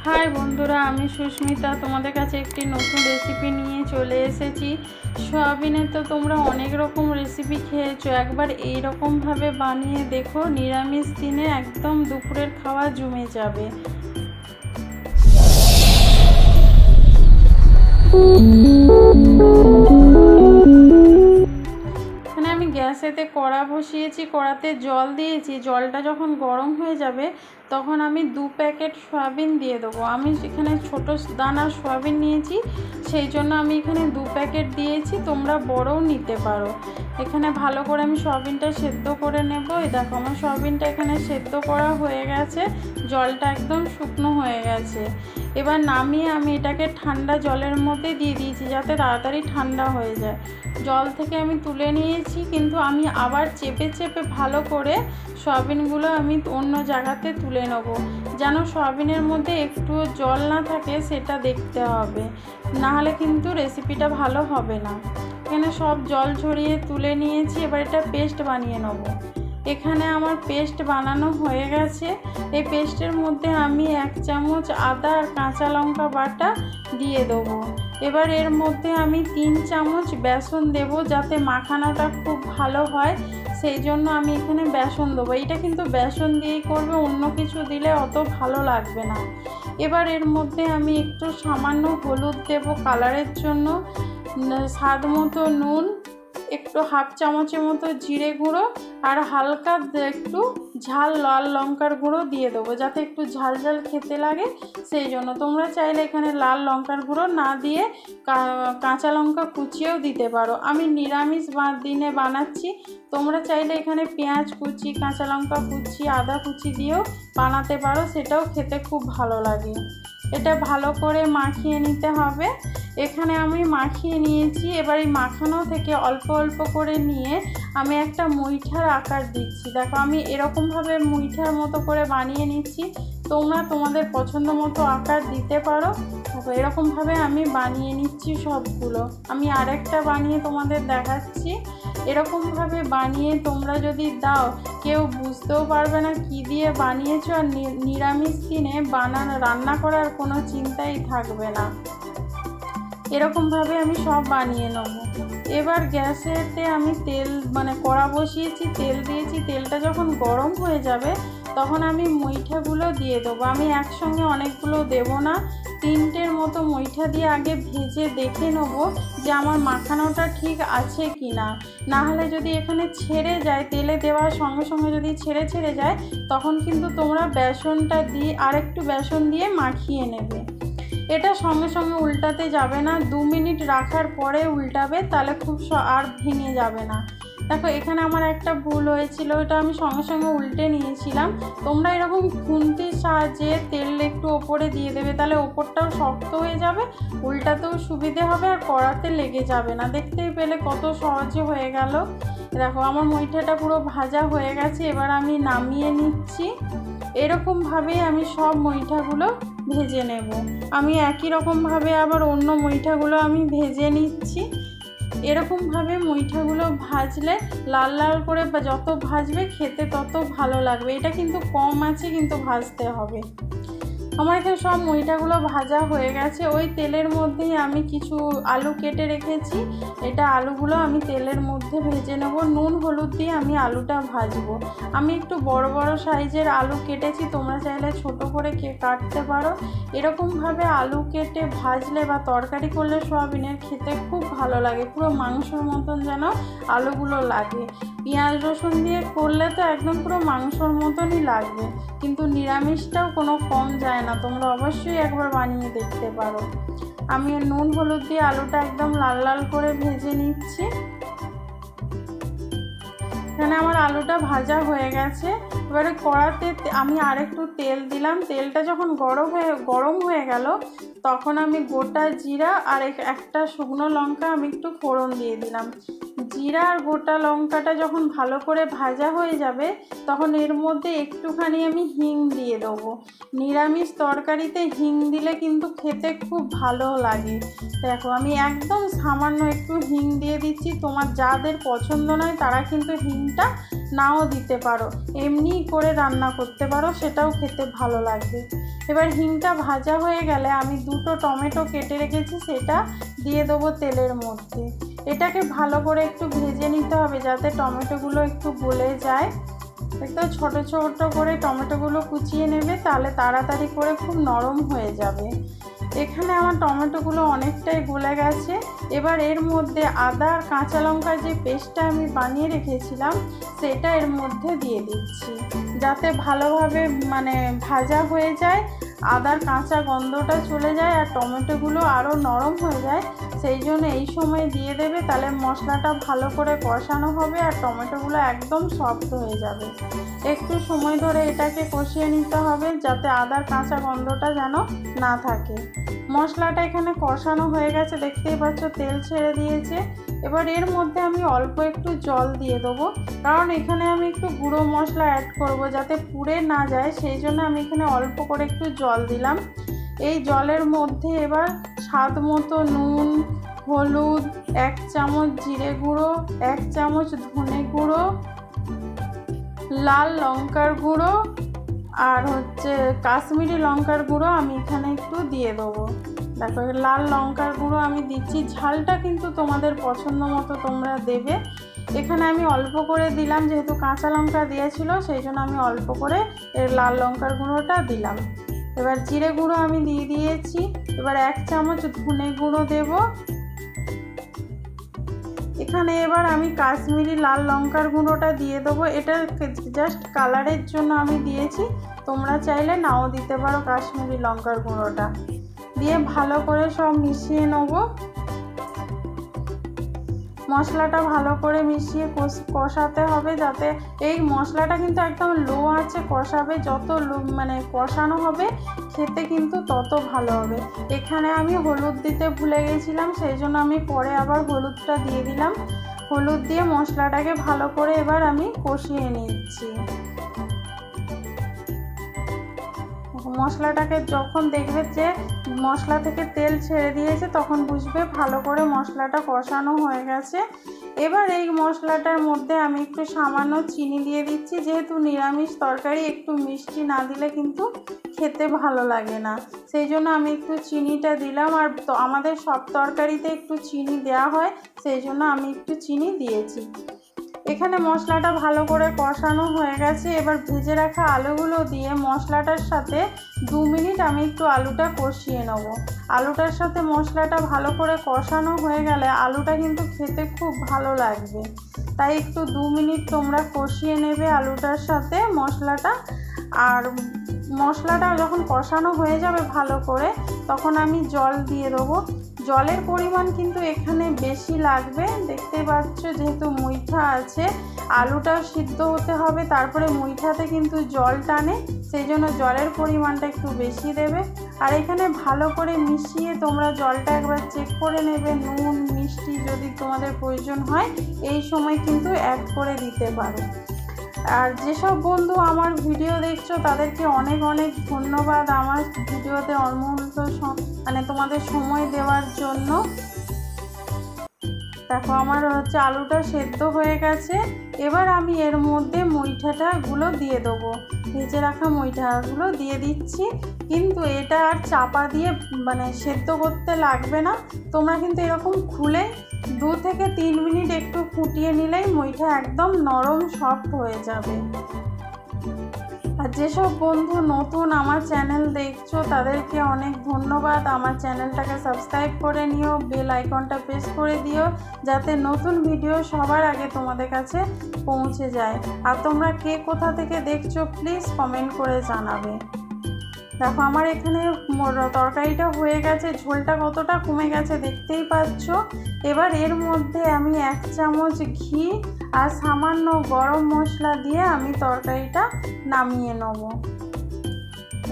High বন্ধুরা, আমি সুস্মিতা তোমাদের কাছে একটি নতুন রেসিপি নিয়ে চলে এসেছি। সয়াবিনের তো তোমরা অনেক রকম রেসিপি খেয়েছো, একবার এই রকমভাবে বানিয়ে দেখো, নিরামিষ দিনে একদম দুপুরের খাওয়া জমে যাবে। এখানে আমি গ্যাসেতে কড়া বসিয়েছি, কড়াতে জল দিয়েছি। জলটা যখন গরম হয়ে যাবে তখন আমি 2 প্যাকেট সয়াবিন দিয়ে দেবো। আমি এখানে ছোটো দানার সয়াবিন নিয়েছি, সেই জন্য আমি এখানে 2 প্যাকেট দিয়েছি, তোমরা বড়ও নিতে পারো। এখানে ভালো করে আমি সয়াবিনটা সেদ্ধ করে নেব। এই দেখো আমার সয়াবিনটা এখানে সেদ্ধ করা হয়ে গেছে, জলটা একদম শুকনো হয়ে গেছে। এবার নামিয়ে আমি এটাকে ঠান্ডা জলের মধ্যে দিয়ে দিয়েছি যাতে তাড়াতাড়ি ঠান্ডা হয়ে যায়। জল থেকে আমি তুলে নিয়েছি, কিন্তু আমি আবার চেপে চেপে ভালো করে সয়াবিনগুলো আমি অন্য জায়গাতে তুলে নেব, যেন সয়াবিনের মধ্যে একটুও জল না থাকে সেটা দেখতে হবে, নাহলে কিন্তু রেসিপিটা ভালো হবে না। এখানে সব জল ঝরিয়ে তুলে নিয়েছি, এবার এটা পেস্ট বানিয়ে নেব। এখানে আমার পেস্ট বানানো হয়ে গেছে। এই পেস্টের মধ্যে আমি 1 চামচ আদা আর কাঁচা লঙ্কা বাটা দিয়ে দেবো। এবার এর মধ্যে আমি 3 চামচ বেসন দেব, যাতে মাখানোটা খুব ভালো হয়, সেই জন্য আমি এখানে বেসন দেবো। এটা কিন্তু বেসন দিয়েই করবে, অন্য কিছু দিলে অত ভালো লাগবে না। এবার এর মধ্যে আমি একটু সামান্য হলুদ দেব কালারের জন্য, স্বাদ মতো নুন, একটু 1/2 চামচের মতো জিরে গুঁড়ো আর হালকা একটু ঝাল লাল লঙ্কার গুঁড়ো দিয়ে দেবো, যাতে একটু ঝাল ঝাল খেতে লাগে, সেই জন্য। তোমরা চাইলে এখানে লাল লঙ্কার গুঁড়ো না দিয়ে কাঁচা লঙ্কা কুচিয়েও দিতে পারো। আমি নিরামিষ দিনে বানাচ্ছি, তোমরা চাইলে এখানে পেঁয়াজ কুচি, কাঁচা লঙ্কা কুচি, আদা কুচি দিয়েও বানাতে পারো, সেটাও খেতে খুব ভালো লাগে। এটা ভালো করে মাখিয়ে নিতে হবে। এখানে আমি মাখিয়ে নিয়েছি। এবার এই মাখানো থেকে অল্প অল্প করে নিয়ে আমি একটা মুইঠার আকার দিচ্ছি। দেখো আমি এরকমভাবে মুইঠার মতো করে বানিয়ে নিচ্ছি, তোমরা তোমাদের পছন্দ মতো আকার দিতে পারো। দেখো এরকমভাবে আমি বানিয়ে নিচ্ছি সবগুলো। আমি আরেকটা বানিয়ে তোমাদের দেখাচ্ছি। এরকমভাবে বানিয়ে তোমরা যদি দাও, কেউ বুঝতেও পারবে না কী দিয়ে বানিয়েছো, আর নিরামিষ দিনে রান্না করার কোনো চিন্তাই থাকবে না। এরকমভাবে আমি সব বানিয়ে নেব। এবার গ্যাসেতে আমি কড়া বসিয়েছি, তেল দিয়েছি। তেলটা যখন গরম হয়ে যাবে তখন আমি মুইঠাগুলো দিয়ে দেবো। আমি একসঙ্গে অনেকগুলো দেব না, 3টের মতো মুইঠা দিয়ে আগে ভেজে দেখে নেব যে আমার মাখানোটা ঠিক আছে কি না। নাহলে যদি এখানে ছেড়ে যায়, তেলে দেওয়ার সঙ্গে সঙ্গে যদি ছেড়ে যায়, তখন কিন্তু তোমরা বেসনটা দিয়ে আরেকটু বেসন দিয়ে মাখিয়ে নেবে। এটা সঙ্গে সঙ্গে উল্টাতে যাবে না, 2 মিনিট রাখার পরে উল্টাবে, তাহলে খুব আর ভেঙে যাবে না। দেখো এখানে আমার একটা ভুল হয়েছিল, এটা আমি সঙ্গে সঙ্গে উল্টে নিয়েছিলাম। তোমরা এরকম খুন্তির সাহায্যে তেল একটু ওপরে দিয়ে দেবে, তাহলে ওপরটাও শক্ত হয়ে যাবে, উল্টাতেও সুবিধে হবে, আর কড়াতে লেগে যাবে না। দেখতেই পেলে কত সহজে হয়ে গেল। দেখো আমার মুইঠাটা পুরো ভাজা হয়ে গেছে, এবার আমি নামিয়ে নিচ্ছি। এরকমভাবেই আমি সব মুইঠাগুলো ভেজে নেব। আমি একই রকমভাবে আবার অন্য মুইঠাগুলো আমি ভেজে নিচ্ছি। এরকমভাবে মুইঠাগুলো ভাজলে লাল লাল করে যত ভাজবে খেতে তত ভালো লাগবে। এটা কিন্তু কম আছে, কিন্তু ভাজতে হবে। আমার এখানে সব মুইঠাগুলো ভাজা হয়ে গেছে। ওই তেলের মধ্যেই আমি কিছু আলু কেটে রেখেছি, এটা আলুগুলো আমি তেলের মধ্যে ভেজে নেব। নুন হলুদ দিয়ে আমি আলুটা ভাজবো। আমি একটু বড় বড় সাইজের আলু কেটেছি, তোমরা চাইলে ছোট করে কাটতে পারো। এরকমভাবে আলু কেটে ভাজলে বা তরকারি করলে সয়াবিনের খেতে খুব ভালো লাগে, পুরো মাংসর মতন যেন আলুগুলো লাগে। পেঁয়াজ রসুন দিয়ে করলে তো একদম পুরো মাংসর মতনই লাগবে, কিন্তু নিরামিষটাও কোনো কম যায় না। তোমরা অবশ্যই একবার বানিয়ে দেখতে পারো। আমি নুন হলুদ দিয়ে আলুটা একদম লাল লাল করে ভেজে নিচ্ছি। এখানে আমার আলুটা ভাজা হয়ে গেছে। এবারে কড়াতে আমি আরেকটু তেল দিলাম। তেলটা যখন গরম হয়ে গেল, তখন আমি গোটা জিরা আর একটা শুকনো লঙ্কা আমি একটু ফোড়ন দিয়ে দিলাম। জিরা আর গোটা লঙ্কাটা যখন ভালো করে ভাজা হয়ে যাবে, তখন এর মধ্যে একটুখানি আমি হিং দিয়ে দেবো। নিরামিষ তরকারিতে হিং দিলে কিন্তু খেতে খুব ভালো লাগে। দেখো আমি একদম সামান্য একটু হিং দিয়ে দিচ্ছি। তোমার যাদের পছন্দ নয় তারা কিন্তু হিংটা নাও দিতে পারো, এমনি করে রান্না করতে পারো, সেটাও খেতে ভালো লাগবে। এবার হিংটা ভাজা হয়ে গেলে আমি 2টো টমেটো কেটে রেখেছি, সেটা দিয়ে দেবো তেলের মধ্যে। এটাকে ভালো করে একটু ভেজে নিতে হবে যাতে টমেটোগুলো একটু গলে যায়। একটু ছোট ছোট করে টমেটোগুলো কুচিয়ে নেবে, তাহলে তাড়াতাড়ি করে খুব নরম হয়ে যাবে। এখানে আমার টমেটোগুলো অনেকটাই গলে গেছে। এবার এর মধ্যে আদা আর কাঁচা লঙ্কার যে পেস্টটা আমি বানিয়ে রেখেছিলাম সেটা এর মধ্যে দিয়ে দিচ্ছি, যাতে ভালোভাবে ভাজা হয়ে যায়, আদার কাঁচা গন্ধটা চলে যায় আর টমেটোগুলো আরও নরম হয়ে যায়। সেই জন্য এই সময় দিয়ে দেবে, তাহলে মশলাটা ভালো করে কষানো হবে আর টমেটোগুলো একদম সফট হয়ে যাবে। একটু সময় ধরে এটাকে কষিয়ে নিতে হবে যাতে আদার কাঁচা গন্ধটা যেন না থাকে। মশলাটা এখানে কষানো হয়ে গেছে, দেখতেই পাচ্ছ তেল ছেড়ে দিয়েছে। এবার এর মধ্যে আমি অল্প একটু জল দিয়ে দেবো, কারণ এখানে আমি একটু গুঁড়ো মশলা অ্যাড করব যাতে পুড়ে না যায়, সেই জন্য আমি এখানে অল্প করে একটু জল দিলাম। এই জলের মধ্যে এবার স্বাদ মতো নুন, হলুদ, 1 চামচ জিরে গুঁড়ো, 1 চামচ ধনে গুঁড়ো, লাল লঙ্কার গুঁড়ো আর কাশ্মীরি লঙ্কার গুঁড়ো আমি এখানে একটু দিয়ে দেবো। দেখো লাল লঙ্কার গুঁড়ো আমি দিচ্ছি, ঝালটা কিন্তু তোমাদের পছন্দ মতো তোমরা দেবে। এখানে আমি অল্প করে দিলাম, যেহেতু কাঁচা লঙ্কা দিয়েছিল সেই জন্য আমি অল্প করে এর লাল লঙ্কার গুঁড়োটা দিলাম। এবার জিরে গুঁড়ো আমি দিয়ে দিয়েছি। এবার 1 চামচ ধনে গুঁড়ো দেব। এখানে এবার আমি কাশ্মীরি লাল লঙ্কার গুঁড়োটা দিয়ে দেবো, এটা জাস্ট কালারের জন্য আমি দিয়েছি, তোমরা চাইলে নাও দিতে পারো কাশ্মীরি লঙ্কার গুঁড়োটা। দিয়ে ভালো করে সব মিশিয়ে নেব। মশলাটা ভালো করে মিশিয়ে কষাতে হবে, যাতে এই মশলাটা কিন্তু একদম লো আঁচে কষাবে, যত কষানো হবে খেতে কিন্তু তত ভালো হবে। এখানে আমি হলুদ দিতে ভুলে গেছিলাম, সেই জন্য আমি পরে আবার হলুদটা দিয়ে দিলাম। হলুদ দিয়ে মশলাটাকে ভালো করে এবার আমি কষিয়ে নিচ্ছি। মশলাটাকে যখন দেখবে যে মশলা থেকে তেল ছেড়ে দিয়েছে তখন বুঝবে ভালো করে মশলাটা কষানো হয়ে গেছে। এবার এই মশলাটার মধ্যে আমি একটু সামান্য চিনি দিয়ে দিচ্ছি, যেহেতু নিরামিষ তরকারি একটু মিষ্টি না দিলে কিন্তু খেতে ভালো লাগে না, সেই জন্য আমি একটু চিনিটা দিলাম। আর আমাদের সব তরকারিতে একটু চিনি দেওয়া হয়, সেই জন্য আমি একটু চিনি দিয়েছি। এখানে মশলাটা ভালো করে কষানো হয়ে গেছে। এবার ভেজে রাখা আলুগুলো দিয়ে মশলাটার সাথে 2 মিনিট আমি একটু আলুটা কষিয়ে নেব। আলুটার সাথে মশলাটা ভালো করে কষানো হয়ে গেলে আলুটা কিন্তু খেতে খুব ভালো লাগবে, তাই একটু 2 মিনিট তোমরা কষিয়ে নেবে আলুটার সাথে মশলাটা। আর মশলাটা যখন কষানো হয়ে যাবে ভালো করে, তখন আমি জল দিয়ে দেবো। জলের পরিমাণ কিন্তু এখানে বেশি লাগবে, দেখতেই পাচ্ছ যেহেতু মুইঠা আছে, আলুটাও সিদ্ধ হতে হবে, তারপরে মুইঠাতে কিন্তু জল টানে, সেই জন্য জলের পরিমাণটা একটু বেশি দেবে। আর এখানে ভালো করে মিশিয়ে তোমরা জলটা একবার চেক করে নেবে, নুন মিষ্টি যদি তোমাদের প্রয়োজন হয় এই সময় কিন্তু অ্যাড করে দিতে পারো। আর যেসব বন্ধু আমার ভিডিও দেখছো তাদেরকে অনেক অনেক ধন্যবাদ আমার ভিডিওতে অমূল্য তোমাদের সময় দেওয়ার জন্য। দেখো আমার আলুটা সেদ্ধ হয়ে গেছে। এবার আমি এর মধ্যে মুইঠাটাগুলো দিয়ে দেবো, ভেজে রাখা মুইঠাগুলো দিয়ে দিচ্ছি। কিন্তু এটা আর চাপা দিয়ে সেদ্ধ করতে লাগবে না, তোমরা কিন্তু এরকম খুলে 2 থেকে 3 মিনিট একটু ফুটিয়ে নিলেই মুইঠা একদম নরম সফট হয়ে যাবে। আর যেসব বন্ধু নতুন আমার চ্যানেল দেখছো তাদেরকে অনেক ধন্যবাদ। আমার চ্যানেলটাকে সাবস্ক্রাইব করে নিও, বেল আইকনটা প্রেস করে দিও, যাতে নতুন ভিডিও সবার আগে তোমাদের কাছে পৌঁছে যায়। আর তোমরা কে কোথা থেকে দেখছো প্লিজ কমেন্ট করে জানাবে। দেখো আমার এখানে তরকারিটা হয়ে গেছে, ঝোলটা কতটা কমে গেছে দেখতেই পাচ্ছ। এবার এর মধ্যে আমি 1 চামচ ঘি আর সামান্য গরম মশলা দিয়ে আমি তরকারিটা নামিয়ে নেব।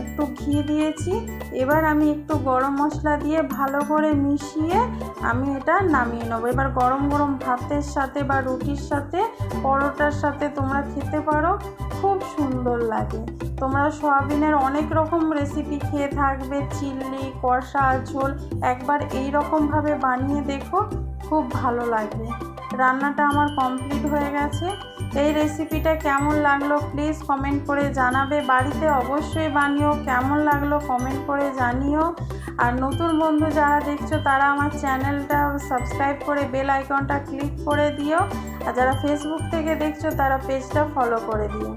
একটু ঘি দিয়েছি, এবার আমি একটু গরম মশলা দিয়ে ভালো করে মিশিয়ে আমি এটা নামিয়ে নেব। এবার গরম গরম ভাতের সাথে বা রুটির সাথে, পরোটার সাথে তোমরা খেতে পারো, খুব সুন্দর লাগে। তোমরা সয়াবিনের অনেক রকম রেসিপি খেয়ে থাকবে, চিল্লি, কষা, ঝোল, একবার এই রকমভাবে বানিয়ে দেখো, খুব ভালো লাগবে। রান্নাটা আমার কমপ্লিট হয়ে গেছে। এই রেসিপিটা কেমন লাগলো প্লিজ কমেন্ট করে জানাবে। বাড়িতে অবশ্যই বানিও, কেমন লাগলো কমেন্ট করে জানিও। আর নতুন বন্ধু যারা দেখছো তারা আমার চ্যানেলটা সাবস্ক্রাইব করে বেল আইকনটা ক্লিক করে দিও। আর যারা ফেসবুক থেকে দেখছো তারা পেজটা ফলো করে দিও।